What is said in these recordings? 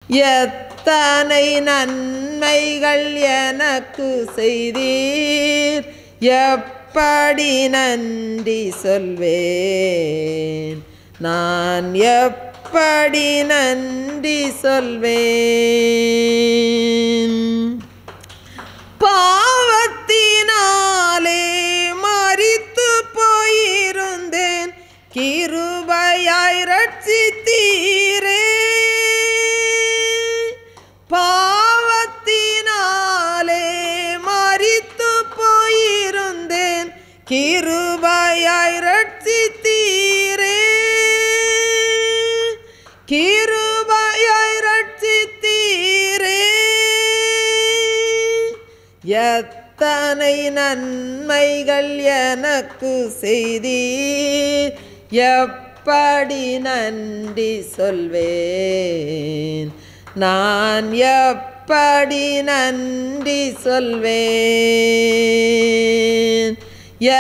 எத்தனை நன்மைகள் எனக்கு செய்தீர், எப்படி நன்றி சொல்வேன், நான் எப்படி நன்றி சொல்வேன். பாவத்தினாலே மரித்து போயிருந்தேன், கிருபையாய் ரட்சித்தீரே. பாவத்தினாலே மரித்து போயிருந்தேன், கிருபையாய் ரட்சித்தீரே. கிருபையாய் ரட்சித்தீரே. எத்தனை நன்மைகள் எனக்கு செய்தீர், எப்படி நன்றி சொல்வேன், நான் எப்படி நன்றி சொல்வேன்.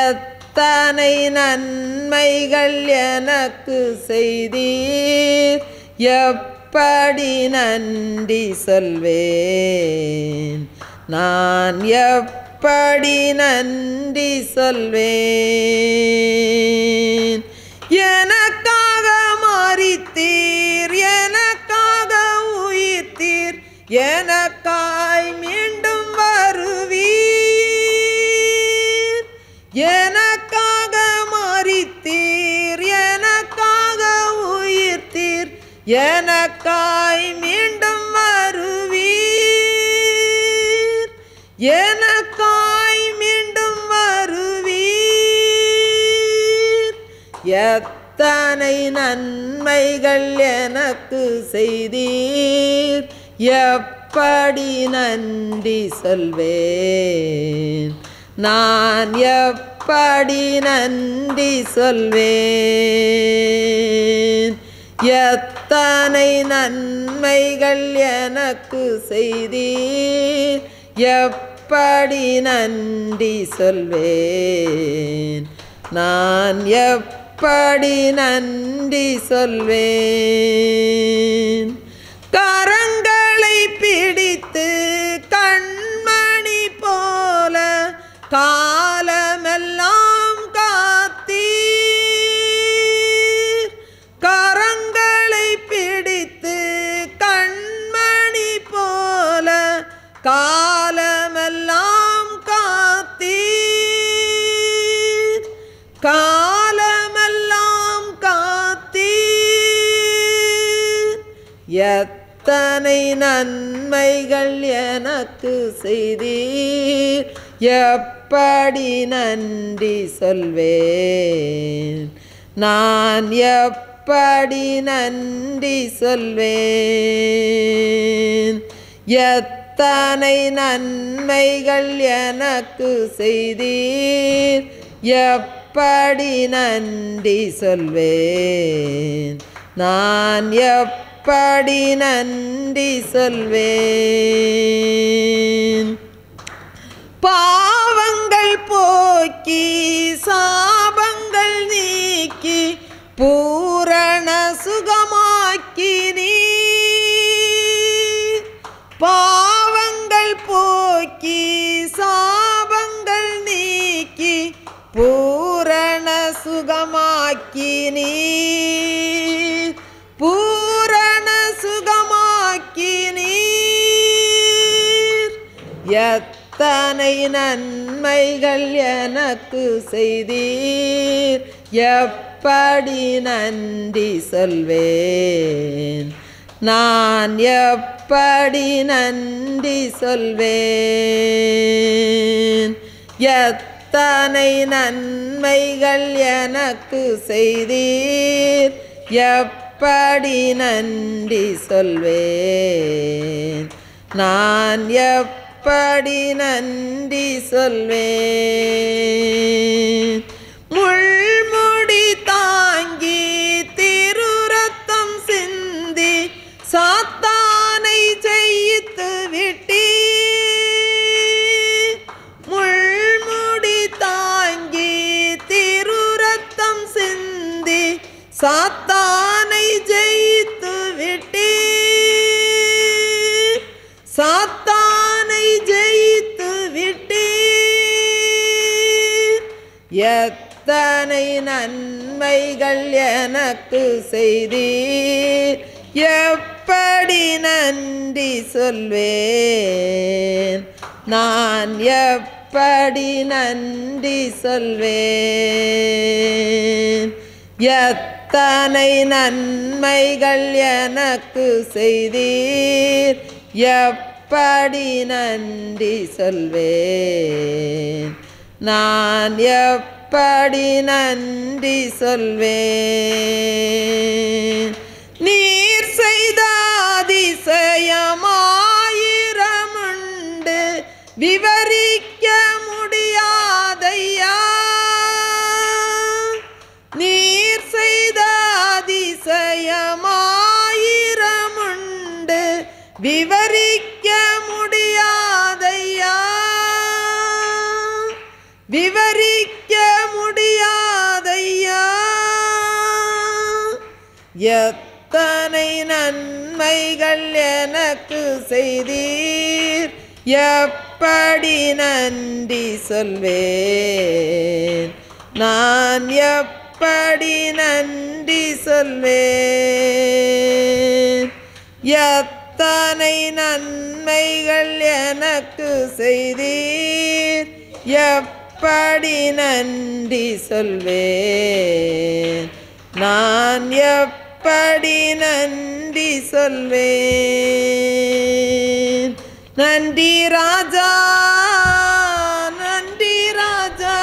எத்தனை நன்மைகள் எனக்கு செய்தீர், எப்படி நன்றி சொல்வேன், நான் எப்படி நன்றி சொல்வேன். எனக்காக மரித்தீர், எனக்காக உயிர்த்தீர், எனக்காய் மீண்டும் வருவீர். எனக்காக மரித்தீர், எனக்காக உயிர்த்தீர், எனக்காய் மீண்டும் வருவீர். எனக்காய் மீண்டும் வருவீர். எத்தனை நன்மைகள் எனக்கு செய்தீர், எப்படி நன்றி சொல்வேன், நான் எப்படி நன்றி சொல்வேன். எத்தனை நன்மைகள் எனக்கு செய்தீர், எப்படி நன்றி சொல்வேன், நான் எப்படி நன்றி சொல்வேன். கரங்களை பிடித்து கண்மணி போல காலமெல்லாம் காத்தீர். கரங்களை பிடித்து கண்மணி போல காலமெல்லாம் காத்தீர். காலமெல்லாம் காத்தீர். எத்தனை நன்மைகள் எனக்கு செய்தீர், எப்படி நன்றி சொல்வேன், நான் எப்படி நன்றி சொல்வேன். எத்தனை நன்மைகள் எனக்கு செய்தீர், எப்படி நன்றி சொல்வேன், நான் எப்படி நன்றி சொல்வேன். பாவங்கள் போக்கி சாபங்கள் நீக்கி பூரண சுகமாக்கி நீர். பாவங்கள் போக்கி சாபங்கள் நீக்கி பூரண சுகமாக்கி நீர். பூரண சுகமாக்கி நீர். எத்தனை நன்மைகள் எனக்கு செய்தீர், எப்படி நன்றி சொல்வேன், நான் எப்படி நன்றி சொல்வேன். எத்தனை நன்மைகள் எனக்கு செய்தீர், எப்படி நன்றி சொல்வேன், நான் எப்படி நன்றி சொல்வேன். முள்முடி தாங்கி திருரத்தம் சிந்தி சாத்தானை ஜெயித்து விட்டீர். முள்முடி தாங்கி திருரத்தம் சிந்தி சாத்தானை ஜெயித்து விட்டீர். எத்தனை நன்மைகள் எனக்கு செய்தீர், எப்படி நன்றி சொல்வேன், நான் எப்படி நன்றி சொல்வேன். எத்தனை நன்மைகள் எனக்கு செய்தீர், எப்படி நன்றி சொல்வேன், நான் எப்படி நன்றி சொல்வேன். நீர் செய்த அதிசயமாயிரமுண்டு, விவரிக்க முடியாதையா. நீர் செய்த அதிசயமாயிரமுண்டு, விவரிக்க முடியாதையா, விவரிக்க முடியாதையா. எத்தனை நன்மைகள் எனக்கு செய்தீர், எப்படி நன்றி சொல்வேன், நான் எப்படி நன்றி சொல்வேன். எத்தனை நன்மைகள் எனக்கு செய்தீர், எப்படி நன்றி சொல்வேன், நான் எப்படி நன்றி சொல்வேன். நன்றி ராஜா, நன்றி ராஜா,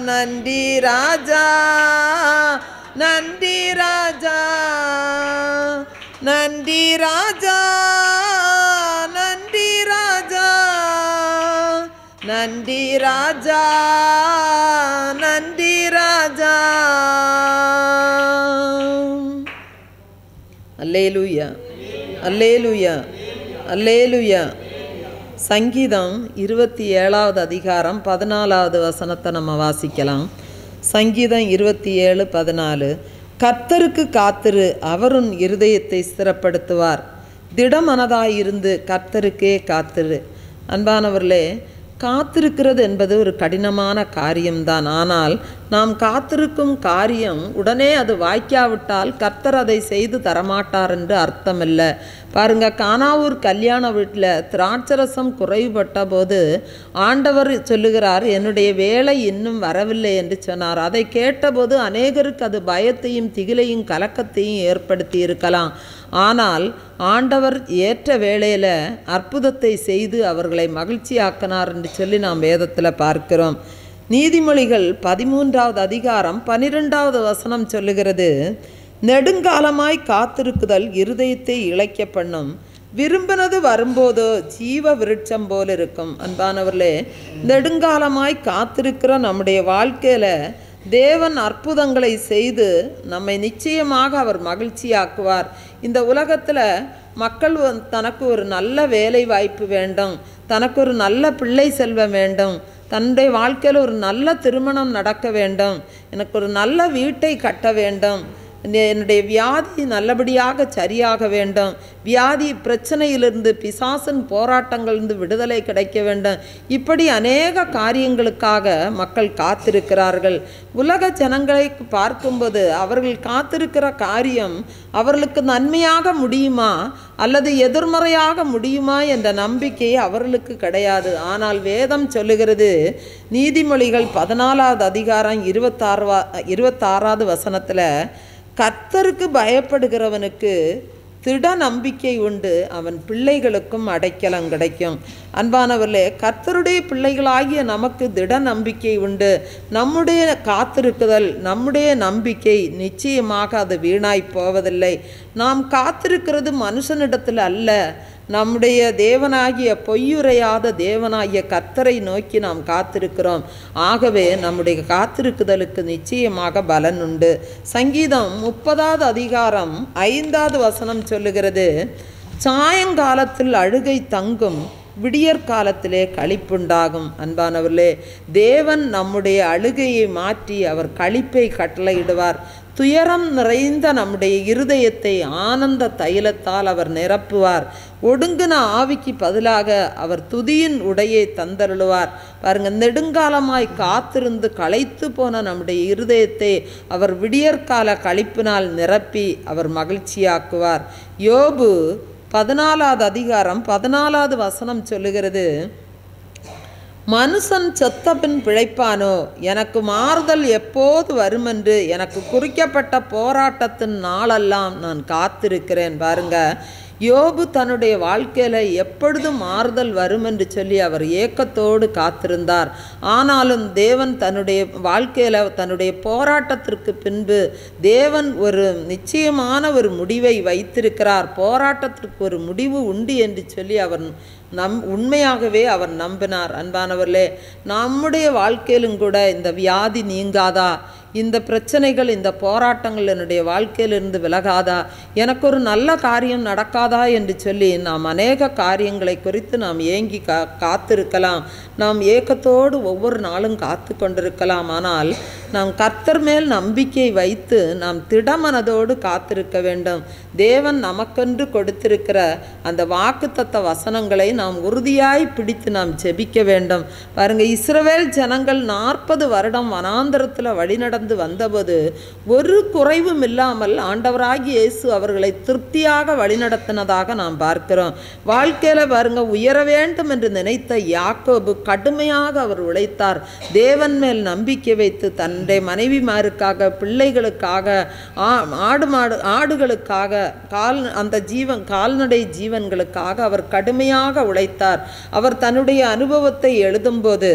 நன்றி ராஜா, நன்றி ராஜா, நன்றி ராஜா, நன்றி ராஜா, நன்றி ராஜா, நன்றி ராஜா. அல்லேலூயா, அல்லேலூயா, அல்லேலூயா. சங்கீதம் 27வது அதிகாரம் 14வது வசனத்தை நம்ம வாசிக்கலாம். சங்கீதம் 27:14. கர்த்தருக்கு காத்திரு, அவர் உன் இருதயத்தை ஸ்திரப்படுத்துவார். திடமனதாயிருந்து கர்த்தருக்கே காத்திரு. அன்பானவர்களே, காத்திருக்கிறது என்பது ஒரு கடினமான காரியம்தான். ஆனால் நாம் காத்திருக்கும் காரியம் உடனே அது வாய்க்காவிட்டால் கர்த்தர் அதை செய்து தரமாட்டார் என்று அர்த்தமில்ல. பாருங்க, கானாவூர் கல்யாண வீட்டில் திராட்சரசம் குறைபட்ட போது ஆண்டவர் சொல்லுகிறார், என்னுடைய வேலை இன்னும் வரவில்லை என்று சொன்னார். அதை கேட்டபோது அநேகருக்கு அது பயத்தையும் திகிலையும் கலக்கத்தையும் ஏற்படுத்தி இருக்கலாம். ஆனால் ஆண்டவர் ஏற்ற வேளையில் அற்புதத்தை செய்து அவர்களை மகிழ்ச்சியாக்கினார் என்று சொல்லி நாம் வேதத்தில் பார்க்கிறோம். நீதிமொழிகள் 13வது அதிகாரம் 12வது வசனம் சொல்லுகிறது, நெடுங்காலமாய் காத்திருக்குதல் இருதயத்தை இளைக்க பண்ணும், விரும்பினது வரும்போதோ ஜீவ விருட்சம் போல் இருக்கும். அன்பானவர்களே, நெடுங்காலமாய் காத்திருக்கிற நம்முடைய வாழ்க்கையில் தேவன் அற்புதங்களை செய்து நம்மை நிச்சயமாக அவர் மகிழ்ச்சியாக்குவார். இந்த உலகத்தில் மக்கள் தனக்கு ஒரு நல்ல வேலை வாய்ப்பு வேண்டும், தனக்கு ஒரு நல்ல பிள்ளை செல்வம் வேண்டும், தன்னுடைய வாழ்க்கையில் ஒரு நல்ல திருமணம் நடக்க வேண்டும், எனக்கு ஒரு நல்ல வீட்டை கட்ட வேண்டும், என்னுடைய வியாதி நல்லபடியாக சரியாக வேண்டும், வியாதி பிரச்சனையிலிருந்து பிசாசின் போராட்டங்களிலிருந்து விடுதலை கிடைக்க வேண்டும். இப்படி அநேக காரியங்களுக்காக மக்கள் காத்திருக்கிறார்கள். உலக ஜனங்களை பார்க்கும்போது அவர்கள் காத்திருக்கிற காரியம் அவர்களுக்கு நன்மையாக முடியுமா அல்லது எதிர்மறையாக முடியுமா என்ற நம்பிக்கை அவர்களுக்கு கிடையாது. ஆனால் வேதம் சொல்லுகிறது, நீதிமொழிகள் 14வது அதிகாரம் 26வது வசனத்தில், கர்த்தருக்கு பயப்படுகிறவனுக்கு திட நம்பிக்கை உண்டு, அவன் பிள்ளைகளுக்கும் அடைக்கலம் கிடைக்கும். அன்பானவர்களே, கர்த்தருடைய பிள்ளைகளாகிய நமக்கு திட நம்பிக்கை உண்டு. நம்முடைய காத்திருக்குதல், நம்முடைய நம்பிக்கை நிச்சயமாக அது வீணாய் போவதில்லை. நாம் காத்திருக்கிறது மனுஷனிடத்தில் அல்ல, நம்முடைய தேவனாகிய பொய்யுரையாத தேவனாகிய கர்த்தரை நோக்கி நாம் காத்திருக்கிறோம். ஆகவே நம்முடைய காத்திருக்குதலுக்கு நிச்சயமாக பலன் உண்டு. சங்கீதம் 30வது அதிகாரம் 5வது வசனம் சொல்லுகிறது, சாயங்காலத்தில் அழுகை தங்கும், விடியற்காலத்திலே களிப்புண்டாகும். அன்பானவர்களே, தேவன் நம்முடைய அழுகையை மாற்றி அவர் களிப்பை கட்டளையிடுவார். துயரம் நிறைந்த நம்முடைய இருதயத்தை ஆனந்த தைலத்தால் அவர் நிரப்புவார். ஒடுங்கின ஆவிக்கு பதிலாக அவர் துதியின் உடையை தந்தருளுவார். பாருங்க, நெடுங்காலமாய் காத்திருந்து களைத்து போன நம்முடைய இருதயத்தை அவர் விடியற்கால களிப்பினால் நிரப்பி அவர் மகிழ்ச்சியாக்குவார். யோபு 14வது அதிகாரம் 14வது வசனம் சொல்லுகிறது, மனுஷன் செத்தபின் பிழைப்பானோ, எனக்கு மாறுதல் எப்போது வருமென்று எனக்கு குறிக்கப்பட்ட போராட்டத்தின் நாளெல்லாம் நான் காத்திருக்கிறேன். பாருங்க, யோபு தன்னுடைய வாழ்க்கையில் எப்பொழுதும் மாறுதல் வரும் என்று சொல்லி அவர் ஏக்கத்தோடு காத்திருந்தார். ஆனாலும் தேவன் தன்னுடைய வாழ்க்கையில் தன்னுடைய போராட்டத்திற்கு பின்பு தேவன் ஒரு நிச்சயமான ஒரு முடிவை வைத்திருக்கிறார். போராட்டத்திற்கு ஒரு முடிவு உண்டு என்று சொல்லி அவர் உண்மையாகவே அவர் நம்பினார். அன்பானவர்களே, நம்முடைய வாழ்க்கையிலும் கூட இந்த வியாதி நீங்காதா, இந்த பிரச்சனைகள், இந்த போராட்டங்கள் என்னுடைய வாழ்க்கையிலிருந்து விலகாதா, எனக்கு ஒரு நல்ல காரியம் நடக்காதா என்று சொல்லி நாம் அநேக காரியங்களை குறித்து நாம் ஏங்கி காத்திருக்கலாம். நாம் ஏக்கத்தோடு ஒவ்வொரு நாளும் காத்து கொண்டிருக்கலாம். ஆனால் நாம் கர்த்தர் மேல் நம்பிக்கை வைத்து நாம் திடமனதோடு காத்திருக்க வேண்டும். தேவன் நமக்கென்று கொடுத்திருக்கிற அந்த வாக்குத்தத்த வசனங்களை நாம் உறுதியாய் பிடித்து நாம் ஜெபிக்க வேண்டும். பாருங்க, இஸ்ரவேல் ஜனங்கள் 40 வருடம் வனாந்தரத்தில் வழிநடந்து வந்தபோது ஒரு குறைவும் இல்லாமல் ஆண்டவராகிய இயேசு அவர்களை திருப்தியாக வழிநடத்தினதாக நாம் பார்க்கிறோம். வாழ்க்கையில் பாருங்க, உயர வேண்டும் என்று நினைத்த யாக்கோபு கடுமையாக அவர் உழைத்தார். தேவன் மேல் நம்பிக்கை வைத்து தன்னுடைய மனைவிமாருக்காக, பிள்ளைகளுக்காக, ஆடுகளுக்காக, கால்நடை ஜீவன்களுக்காக அவர் கடுமையாக உழைத்தார். அவர் தன்னுடைய அனுபவத்தை எழுதும்போது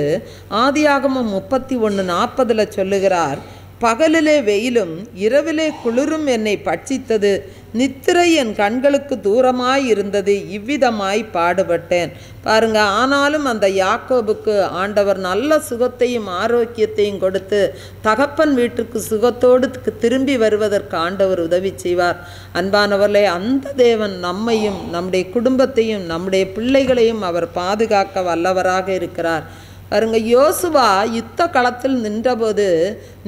ஆதியாகமம் 31:40 சொல்லுகிறார், பகலிலே வெயிலும் இரவிலே குளிரும் என்னை பட்சித்தது, நித்திரை என் கண்களுக்கு தூரமாய் இருந்தது, இவ்விதமாய் பாடுபட்டேன். பாருங்க, ஆனாலும் அந்த யாக்கோபுக்கு ஆண்டவர் நல்ல சுகத்தையும் ஆரோக்கியத்தையும் கொடுத்து தகப்பன் வீட்டுக்கு சுகத்தோடு திரும்பி வருவதற்கு ஆண்டவர் உதவி செய்வார். அன்பானவர்களே, அந்த தேவன் நம்மையும் நம்முடைய குடும்பத்தையும் நம்முடைய பிள்ளைகளையும் அவர் பாதுகாக்க வல்லவராக இருக்கிறார். பாருங்க, யோசுவா யுத்த களத்தில் நின்றபோது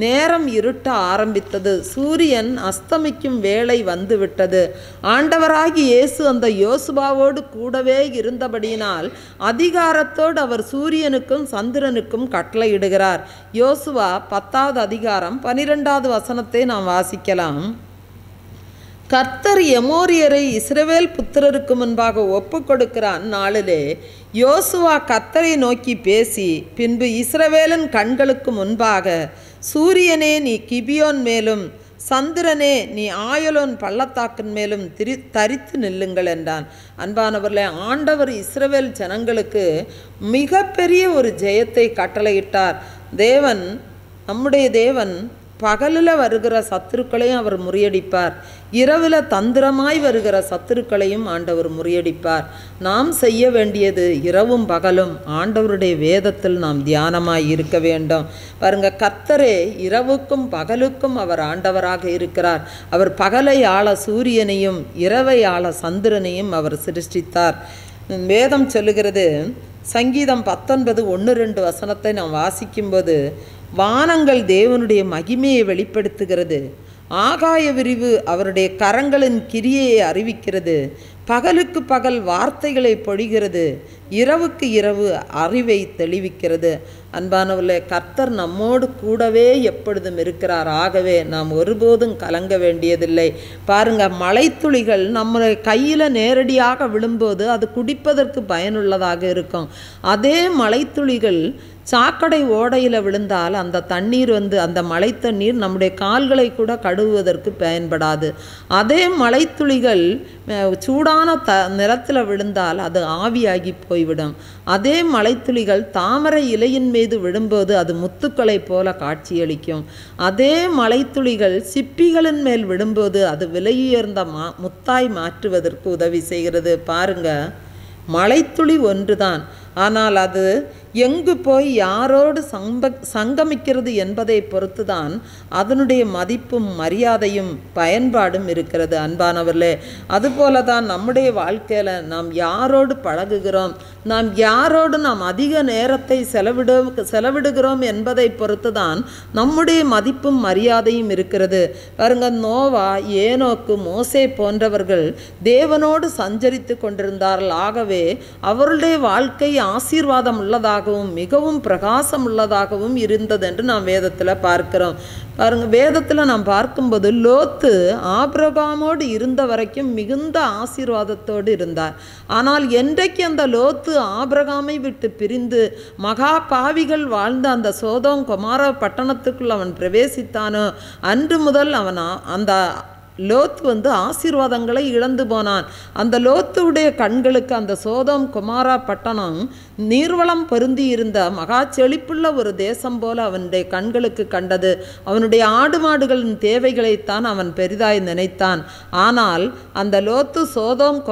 நேரம் இருட்ட ஆரம்பித்தது, சூரியன் அஸ்தமிக்கும் வேளை வந்து விட்டது. ஆண்டவராகி இயேசு அந்த யோசுவாவோடு கூடவே இருந்தபடியினால் அதிகாரத்தோடு அவர் சூரியனுக்கும் சந்திரனுக்கும் கட்டளையிடுகிறார். யோசுவா 10வது அதிகாரம் 12வது வசனத்தை நாம் வாசிக்கலாம். கர்த்தர் எமோரியரை இஸ்ரவேல் புத்திரருக்கு முன்பாக ஒப்பு கொடுக்கிற அந்நாளிலே யோசுவா கர்த்தரை நோக்கி பேசி, பின்பு இஸ்ரவேலின் கண்களுக்கு முன்பாக, சூரியனே நீ கிபியோன் மேலும், சந்திரனே நீ ஆயலோன் பள்ளத்தாக்கின் மேலும் தரித்து நில்லுங்கள் என்றான். அன்பானவர்களே, ஆண்டவர் இஸ்ரவேல் ஜனங்களுக்கு மிகப்பெரிய ஒரு ஜெயத்தை கட்டளையிட்டார். தேவன், நம்முடைய தேவன் பகலில் வருகிற சத்துருக்களையும் அவர் முறியடிப்பார், இரவில் தந்திரமாய் வருகிற சத்துருக்களையும் ஆண்டவர் முறியடிப்பார். நாம் செய்ய வேண்டியது இரவும் பகலும் ஆண்டவருடைய வேதத்தில் நாம் தியானமாய் இருக்க வேண்டும். பாருங்க, கர்த்தரே இரவுக்கும் பகலுக்கும் அவர் ஆண்டவராக இருக்கிறார். அவர் பகலை ஆள சூரியனையும் இரவை ஆள சந்திரனையும் அவர் சிருஷ்டித்தார். வேதம் சொல்லுகிறது, சங்கீதம் 19:1-2 வசனத்தை நாம் வாசிக்கும்போது, வானங்கள் தேவனுடைய மகிமையை வெளிப்படுத்துகிறது, ஆகாய விரிவு அவருடைய கரங்களின் கிரியையை அறிவிக்கிறது, பகலுக்கு பகல் வார்த்தைகளை பொழிகிறது, இரவுக்கு இரவு அறிவை தெளிவிக்கிறது. அன்பானவர்களே, கர்த்தர் நம்மோடு கூடவே எப்பொழுதும் இருக்கிறார். ஆகவே நாம் ஒருபோதும் கலங்க வேண்டியதில்லை. பாருங்க, மழைத்துளிகள் நம்முடைய கையில் நேரடியாக விழும்போது அது குடிப்பதற்கு பயனுள்ளதாக இருக்கும். அதே மழைத்துளிகள் சாக்கடை ஓடையில் விழுந்தால் அந்த தண்ணீர் அந்த மழை தண்ணீர் நம்முடைய கால்களை கூட கழுவுவதற்கு பயன்படாது. அதே மழைத்துளிகள் சூடான நிலத்தில் விழுந்தால் அது ஆவியாகி போய்விடும். அதே மழைத்துளிகள் தாமரை இலையின் மீது விழும்போது அது முத்துக்களை போல காட்சியளிக்கும். அதே மழைத்துளிகள் சிப்பிகளின் மேல் விழும்போது அது விலையுயர்ந்த முத்தாய் மாற்றுவதற்கு உதவி செய்கிறது. பாருங்க, மழைத்துளி ஒன்றுதான், ஆனால் அது எங்கு போய் யாரோடு சங்கமிக்கிறது என்பதை பொறுத்துதான் அதனுடைய மதிப்பும் மரியாதையும் பயன்பாடும் இருக்கிறது. அன்பானவர்களே, அதுபோல தான் நம்முடைய வாழ்க்கையில் நாம் யாரோடு பழகுகிறோம், நாம் யாரோடு நாம் அதிக நேரத்தை செலவிடுகிறோம் என்பதை பொறுத்து தான் நம்முடைய மதிப்பும் மரியாதையும் இருக்கிறது. பாருங்க, நோவா, ஏனோக்கு, மோசே போன்றவர்கள் தேவனோடு சஞ்சரித்து கொண்டிருந்தார்கள். ஆகவே அவருடைய வாழ்க்கை ஆசீர்வாதம் உள்ளதாகவும் மிகவும் பிரகாசம் உள்ளதாகவும் இருந்தது என்று நாம் வேதத்தில் பார்க்கிறோம். பாருங்க, வேதத்தில் நாம் பார்க்கும்போது லோத்து ஆபிரகாமோடு இருந்த வரைக்கும் மிகுந்த ஆசீர்வாதத்தோடு இருந்தார். ஆனால் என்றைக்கு அந்த லோத்து ஆபிரகாமை விட்டு பிரிந்து மகா பாவிகள் வாழ்ந்த அந்த சோதோம் கொமாரா பட்டணத்துக்குள் அவன் பிரவேசித்தானோ அன்று முதல் அவன் அந்த லோத்து ஆசீர்வாதங்களை இழந்து போனான். அந்த லோத்துடைய கண்களுக்கு அந்த சோதோம் கொமாரா பட்டணம் நீர்வளம் பொருந்தி இருந்த மகா செழிப்புள்ள ஒரு தேசம் போல அவனுடைய கண்களுக்கு கண்டது. அவனுடைய ஆடு மாடுகளின் தேவைகளைத்தான் அவன் பெரிதாய் நினைத்தான். ஆனால் அந்த லோத்து சோதோம்